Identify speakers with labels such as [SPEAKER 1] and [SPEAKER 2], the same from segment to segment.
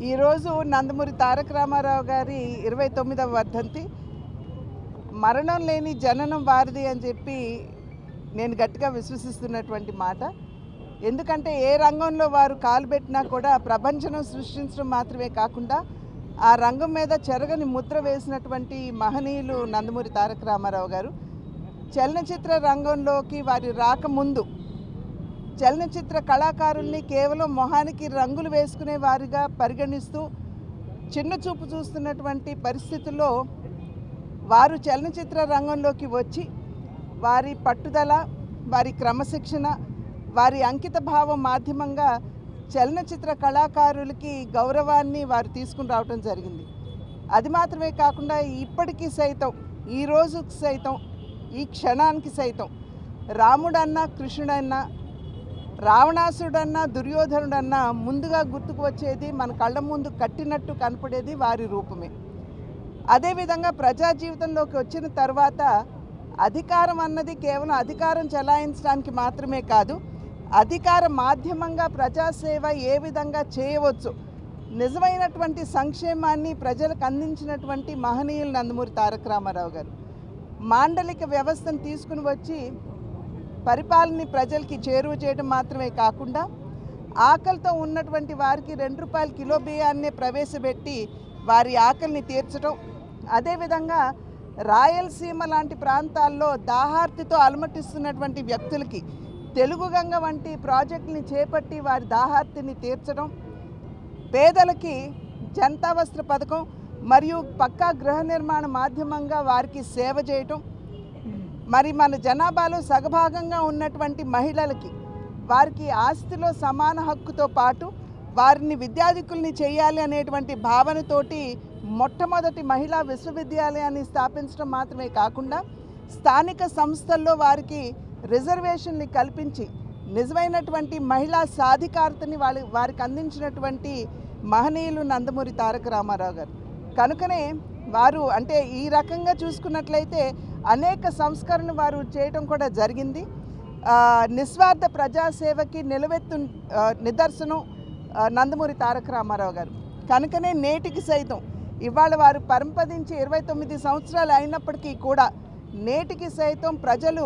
[SPEAKER 1] ఈరోజు నందమూరి తారక రామారావు గారి 29వ వర్ధంతి. మరణం లేని జననం వారిది అని చెప్పి నేను గట్టిగా విశ్వసిస్తున్నటువంటి మాట. ఎందుకంటే ఏ రంగంలో వారు కాలు పెట్టినా కూడా ప్రపంచం సృష్టించడం మాత్రమే కాకుండా ఆ రంగం మీద చెరగని ముద్ర వేసినటువంటి మహనీయులు నందమూరి తారక రామారావు గారు. చలనచిత్ర రంగంలోకి వారి రాకముందు చలనచిత్ర కళాకారుల్ని కేవలం మొహానికి రంగులు వేసుకునే వారిగా పరిగణిస్తూ చిన్న చూపు చూస్తున్నటువంటి పరిస్థితుల్లో వారు చలనచిత్ర రంగంలోకి వచ్చి వారి పట్టుదల, వారి క్రమశిక్షణ, వారి అంకిత భావం మాధ్యమంగా చలనచిత్ర కళాకారులకి గౌరవాన్ని వారు తీసుకుని రావడం జరిగింది. అది మాత్రమే కాకుండా ఇప్పటికీ సైతం, ఈ రోజుకి సైతం, ఈ క్షణానికి సైతం రాముడన్నా కృష్ణుడన్నా, రావణాసుడన్నా దుర్యోధనుడన్నా ముందుగా గుర్తుకు వచ్చేది, మన కళ్ళ ముందు కట్టినట్టు కనపడేది వారి రూపమే. అదేవిధంగా ప్రజా జీవితంలోకి వచ్చిన తర్వాత అధికారం అన్నది కేవలం అధికారం చెలాయించడానికి మాత్రమే కాదు, అధికార మాధ్యమంగా ప్రజాసేవ ఏ విధంగా చేయవచ్చు, నిజమైనటువంటి సంక్షేమాన్ని ప్రజలకు అందించినటువంటి మహనీయులు నందమూరి తారక రామారావు గారు. మాండలిక వ్యవస్థను తీసుకుని వచ్చి పరిపాలనని ప్రజలకి చేరువ చేయడం మాత్రమే కాకుండా ఆకలితో ఉన్నటువంటి వారికి ₹2 కిలో బియ్యాన్నే ప్రవేశపెట్టి వారి ఆకలిని తీర్చడం, అదేవిధంగా రాయలసీమ లాంటి ప్రాంతాల్లో దాహార్తితో అలమటిస్తున్నటువంటి వ్యక్తులకి తెలుగు గంగ వంటి ప్రాజెక్టుని చేపట్టి వారి దాహార్తిని తీర్చడం, పేదలకి జనతా వస్త్ర పథకం మరియు పక్కా గృహ నిర్మాణ మాధ్యమంగా వారికి సేవ చేయటం, మరి మన జనాభాలో సగభాగంగా ఉన్నటువంటి మహిళలకి వారికి ఆస్తిలో సమాన హక్కుతో పాటు వారిని విద్యాధికుల్ని చేయాలి అనేటువంటి భావనతోటి మొట్టమొదటి మహిళా విశ్వవిద్యాలయాన్ని స్థాపించడం మాత్రమే కాకుండా స్థానిక సంస్థల్లో వారికి రిజర్వేషన్ని కల్పించి నిజమైనటువంటి మహిళా సాధికారతని వారికి అందించినటువంటి మహనీయులు నందమూరి తారక రామారావు గారు. కనుకనే వారు అంటే ఈ రకంగా చూసుకున్నట్లయితే అనేక సంస్కరణలు వారు చేయటం కూడా జరిగింది. నిస్వార్థ ప్రజాసేవకి నిలవెత్తు నిదర్శనం నందమూరి తారక రామారావు గారు. కనుకనే నేటికి సైతం ఇవాళ వారు పరంపదించి 29 సంవత్సరాలు అయినప్పటికీ కూడా నేటికి సైతం ప్రజలు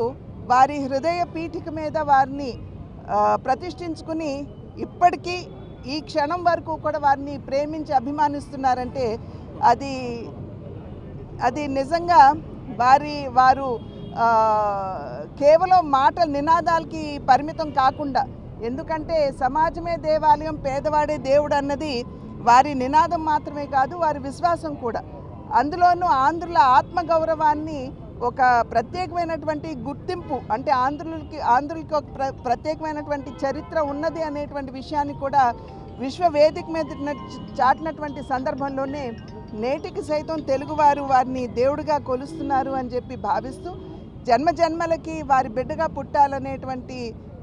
[SPEAKER 1] వారి హృదయ పీఠిక మీద వారిని ప్రతిష్ఠించుకుని ఇప్పటికీ ఈ క్షణం వరకు కూడా వారిని ప్రేమించి అభిమానిస్తున్నారంటే అది నిజంగా వారు కేవలం మాటల నినాదాలకి పరిమితం కాకుండా, ఎందుకంటే సమాజమే దేవాలయం, పేదవాడే దేవుడు అన్నది వారి నినాదం మాత్రమే కాదు, వారి విశ్వాసం కూడా. అందులోనూ ఆంధ్రుల ఆత్మగౌరవాన్ని ఒక ప్రత్యేకమైనటువంటి గుర్తింపు, అంటే ఆంధ్రులకి ఒక ప్రత్యేకమైనటువంటి చరిత్ర ఉన్నది అనేటువంటి విషయాన్ని కూడా విశ్వ వేదిక మీద చాటినటువంటి సందర్భంలోనే నేటికి సైతం తెలుగువారు వారిని దేవుడిగా కొలుస్తున్నారు అని చెప్పి భావిస్తూ జన్మ జన్మలకి వారి బిడ్డగా పుట్టాలనేటువంటి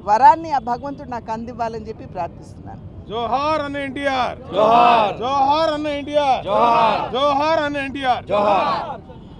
[SPEAKER 1] వరాన్ని ఆ భగవంతుడు నాకు అందివ్వాలని చెప్పి ప్రార్థిస్తున్నాను.
[SPEAKER 2] జోహార్ అన్న ఎన్టీఆర్, జోహార్, జోహార్ అన్న ఎన్టీఆర్, జోహార్, జోహార్ అన్న ఎన్టీఆర్, జోహార్.